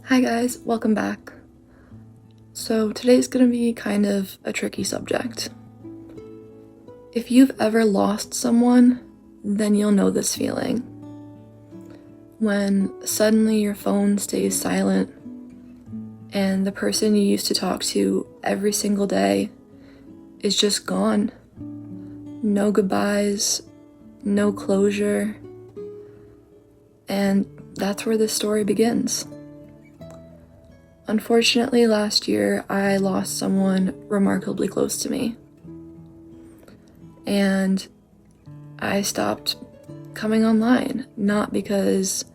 Hi guys, welcome back. So today's gonna be kind of a tricky subject. If you've ever lost someone, then you'll know this feeling. When suddenly your phone stays silent and the person you used to talk to every single day is just gone. No goodbyes, no closure, and that's where this story begins. Unfortunately, last year I lost someone remarkably close to me. And I stopped coming online, not because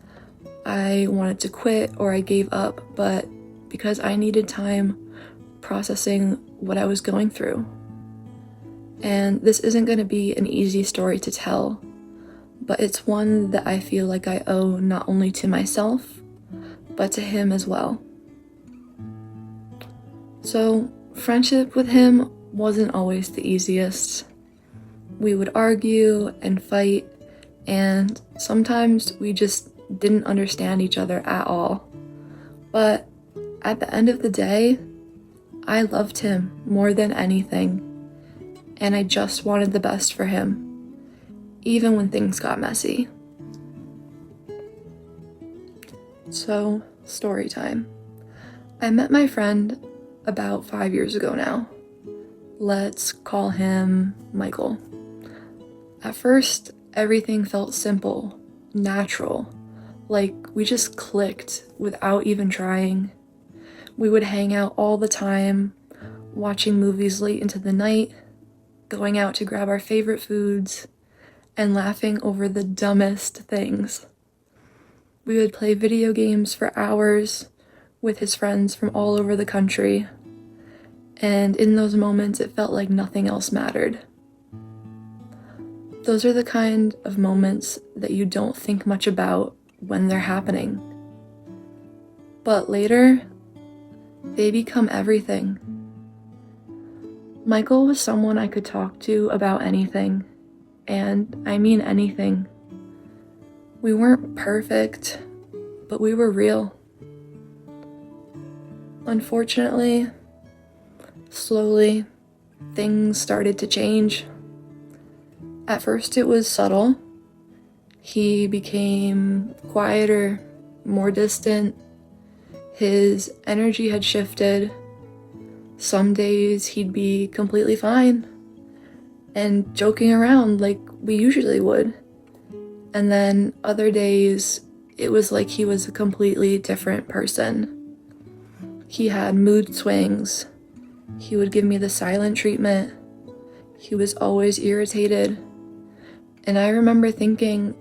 I wanted to quit or I gave up, but because I needed time processing what I was going through. And this isn't going to be an easy story to tell, but it's one that I feel like I owe not only to myself, but to him as well. So, friendship with him wasn't always the easiest. We would argue and fight, and sometimes we just didn't understand each other at all. But at the end of the day, I loved him more than anything, and I just wanted the best for him, even when things got messy. So, story time. I met my friend about 5 years ago now. Let's call him Michael. At first, everything felt simple, natural, like we just clicked without even trying. We would hang out all the time, watching movies late into the night, going out to grab our favorite foods, and laughing over the dumbest things. We would play video games for hours with his friends from all over the country, and in those moments it felt like nothing else mattered. Those are the kind of moments that you don't think much about when they're happening. But later, they become everything. Michael was someone I could talk to about anything, and I mean anything. We weren't perfect, but we were real. Unfortunately, slowly, things started to change. At first it was subtle. He became quieter, more distant. His energy had shifted. Some days he'd be completely fine and joking around like we usually would. And then other days, it was like he was a completely different person. He had mood swings. He would give me the silent treatment. He was always irritated. And I remember thinking,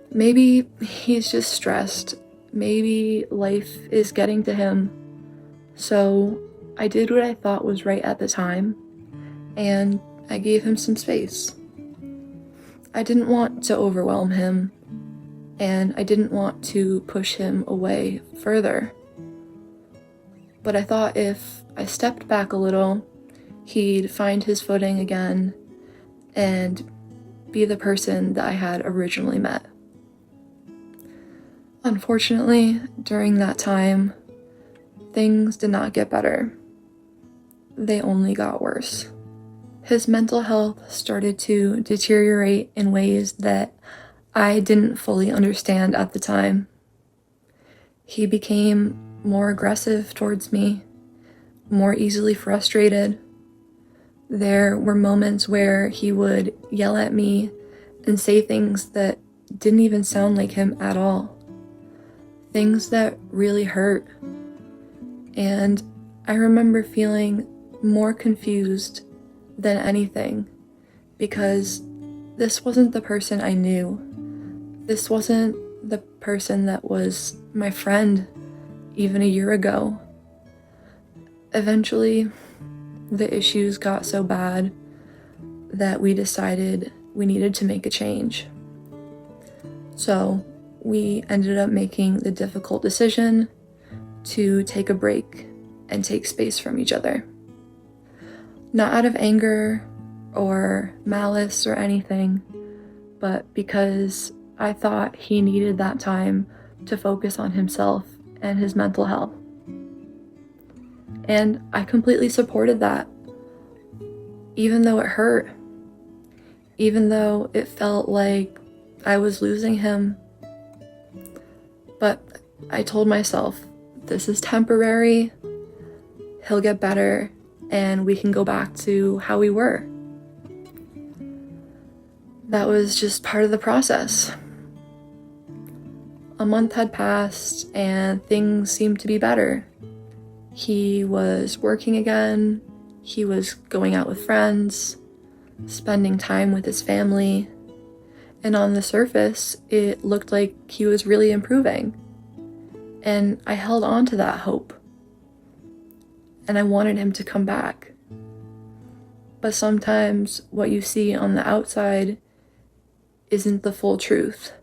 maybe he's just stressed. Maybe life is getting to him. So I did what I thought was right at the time, and I gave him some space. I didn't want to overwhelm him, and I didn't want to push him away further. But I thought if I stepped back a little, he'd find his footing again and be the person that I had originally met. Unfortunately, during that time, things did not get better. They only got worse. His mental health started to deteriorate in ways that I didn't fully understand at the time. He became more aggressive towards me, more easily frustrated. There were moments where he would yell at me and say things that didn't even sound like him at all. Things that really hurt. And I remember feeling more confused than anything, because this wasn't the person I knew. This wasn't the person that was my friend even a year ago. Eventually, the issues got so bad that we decided we needed to make a change. So we ended up making the difficult decision to take a break and take space from each other. Not out of anger or malice or anything, but because I thought he needed that time to focus on himself and his mental health. And I completely supported that, even though it hurt, even though it felt like I was losing him. But I told myself, this is temporary, he'll get better, and we can go back to how we were. That was just part of the process. A month had passed and things seemed to be better. He was working again, he was going out with friends, spending time with his family, and on the surface, it looked like he was really improving. And I held on to that hope. And I wanted him to come back. But sometimes what you see on the outside isn't the full truth.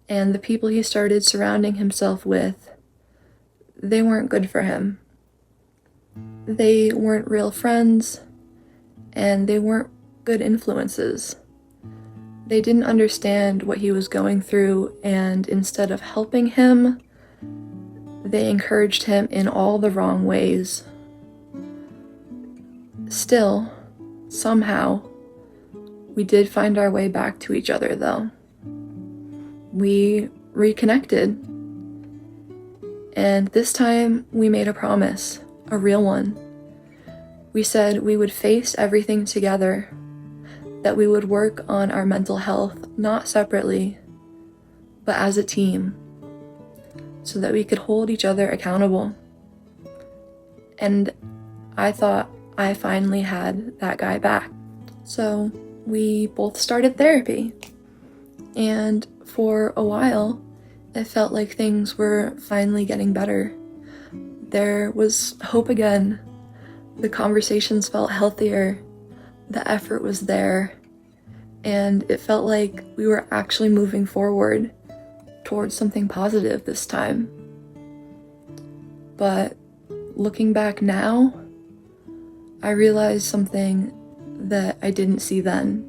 And the people he started surrounding himself with, they weren't good for him. They weren't real friends, and they weren't good influences. They didn't understand what he was going through, and instead of helping him, they encouraged him in all the wrong ways. Still, somehow, we did find our way back to each other, though. We reconnected. And this time, we made a promise, a real one. We said we would face everything together, that we would work on our mental health, not separately, but as a team, so that we could hold each other accountable. And I thought I finally had that guy back. So we both started therapy. And for a while, it felt like things were finally getting better. There was hope again. The conversations felt healthier. The effort was there, and it felt like we were actually moving forward towards something positive this time. But looking back now, I realized something that I didn't see then.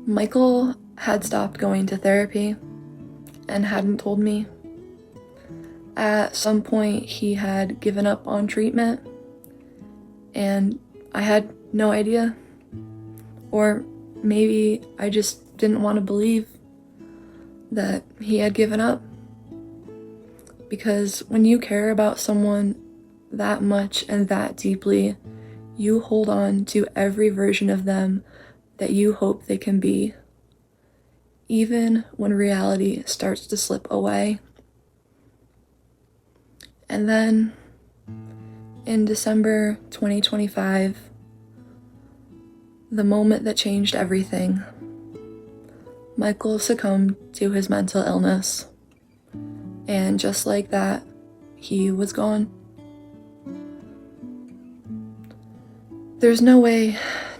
Michael had stopped going to therapy and hadn't told me. At some point, he had given up on treatment, and I had no idea. Or maybe I just didn't want to believe that he had given up. Because when you care about someone that much and that deeply, you hold on to every version of them that you hope they can be, even when reality starts to slip away. And then, in December 2025, the moment that changed everything, Michael succumbed to his mental illness. And just like that, he was gone. There's no way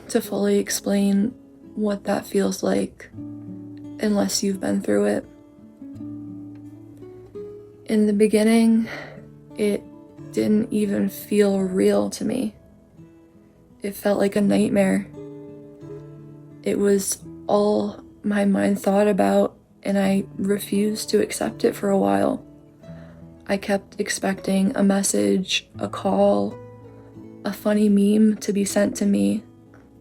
to fully explain what that feels like unless you've been through it. In the beginning, it didn't even feel real to me. It felt like a nightmare. It was all my mind thought about, and I refused to accept it for a while. I kept expecting a message, a call, a funny meme to be sent to me,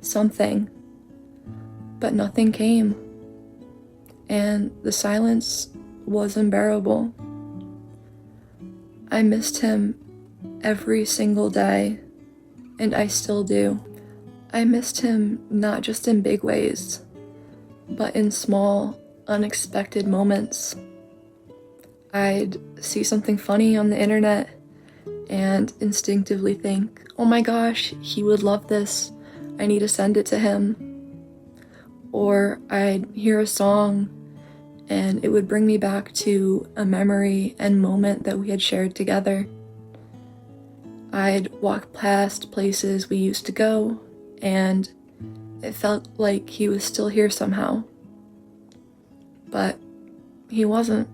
something. But nothing came. And the silence was unbearable. I missed him every single day, and I still do. I missed him not just in big ways, but in small, unexpected moments. I'd see something funny on the internet and instinctively think, oh my gosh, he would love this. I need to send it to him. Or I'd hear a song and it would bring me back to a memory and moment that we had shared together. I'd walk past places we used to go, and it felt like he was still here somehow. But he wasn't.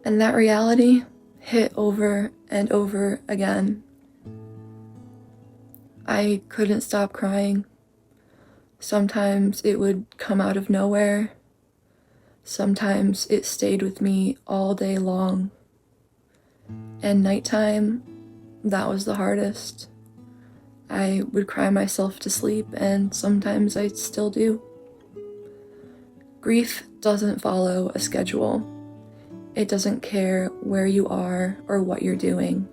And that reality hit over and over again. I couldn't stop crying. Sometimes it would come out of nowhere. Sometimes it stayed with me all day long. And nighttime, that was the hardest. I would cry myself to sleep, and sometimes I still do. Grief doesn't follow a schedule. It doesn't care where you are or what you're doing.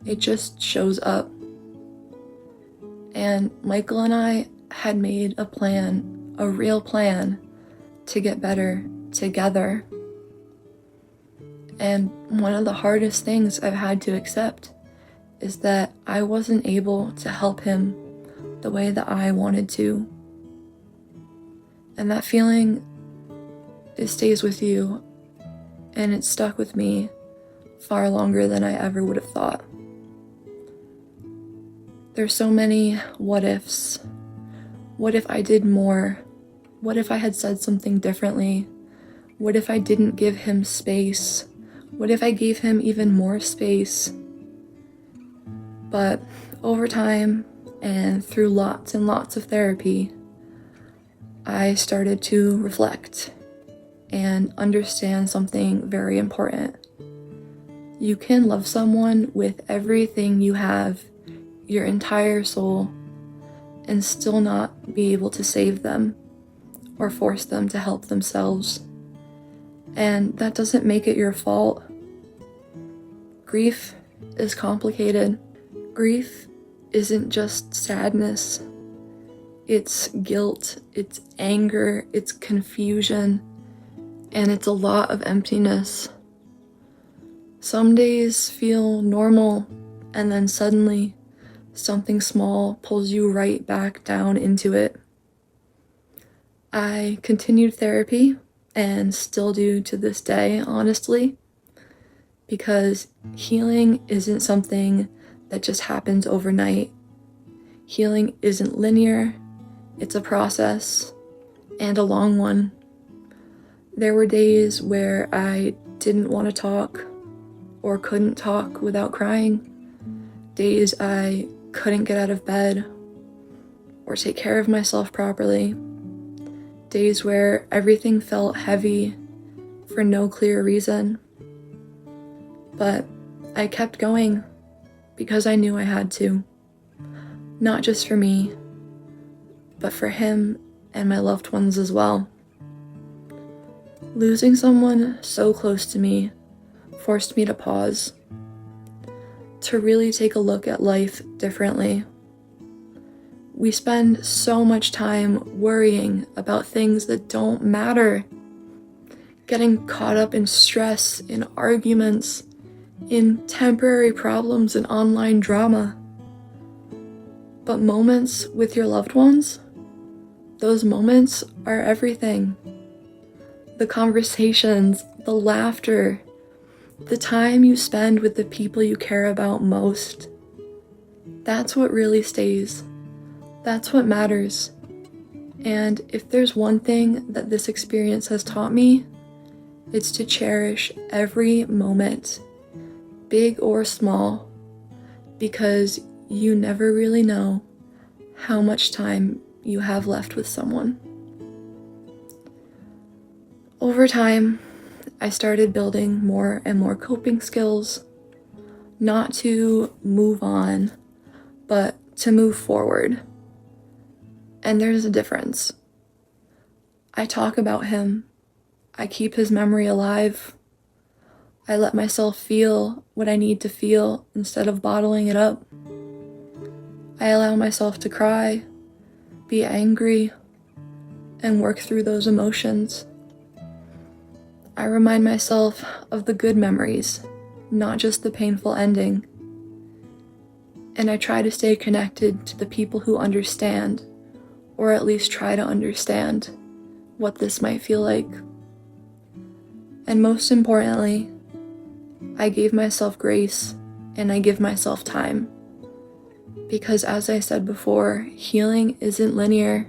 It just shows up. And Michael and I had made a plan, a real plan, to get better together. And one of the hardest things I've had to accept is that I wasn't able to help him the way that I wanted to. And that feeling, it stays with you, and it stuck with me far longer than I ever would have thought. There's so many what ifs. What if I did more? What if I had said something differently? What if I didn't give him space? What if I gave him even more space? But over time, and through lots and lots of therapy, I started to reflect and understand something very important. You can love someone with everything you have, your entire soul, and still not be able to save them or force them to help themselves. And that doesn't make it your fault. Grief is complicated. Grief isn't just sadness. It's guilt, it's anger, it's confusion, and it's a lot of emptiness. Some days feel normal, and then suddenly something small pulls you right back down into it. I continued therapy, and still do to this day, honestly, because healing isn't something that just happens overnight. Healing isn't linear, it's a process, and a long one. There were days where I didn't want to talk, or couldn't talk without crying. Days I couldn't get out of bed, or take care of myself properly. Days where everything felt heavy for no clear reason. But I kept going because I knew I had to. Not just for me, but for him and my loved ones as well. Losing someone so close to me forced me to pause, to really take a look at life differently. We spend so much time worrying about things that don't matter, getting caught up in stress, in arguments, in temporary problems and online drama. But moments with your loved ones, those moments are everything. The conversations, the laughter, the time you spend with the people you care about most, that's what really stays. That's what matters. And if there's one thing that this experience has taught me, it's to cherish every moment, big or small, because you never really know how much time you have left with someone. Over time, I started building more and more coping skills, not to move on, but to move forward. And there's a difference. I talk about him. I keep his memory alive. I let myself feel what I need to feel instead of bottling it up. I allow myself to cry, be angry, and work through those emotions. I remind myself of the good memories, not just the painful ending. And I try to stay connected to the people who understand, or at least try to understand what this might feel like. And most importantly, I gave myself grace and I give myself time. Because as I said before, healing isn't linear.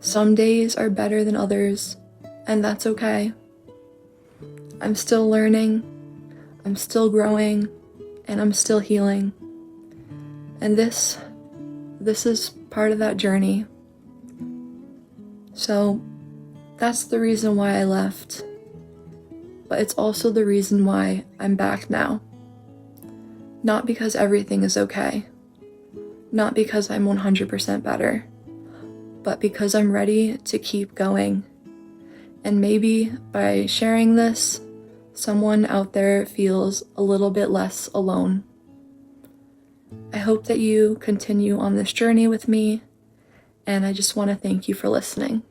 Some days are better than others, and that's okay. I'm still learning, I'm still growing, and I'm still healing. And this is part of that journey. So That's the reason why I left. But it's also the reason why I'm back now. Not because everything is okay. Not because I'm 100% better. But because I'm ready to keep going. And maybe by sharing this, someone out there feels a little bit less alone. I hope that you continue on this journey with me, and I just want to thank you for listening.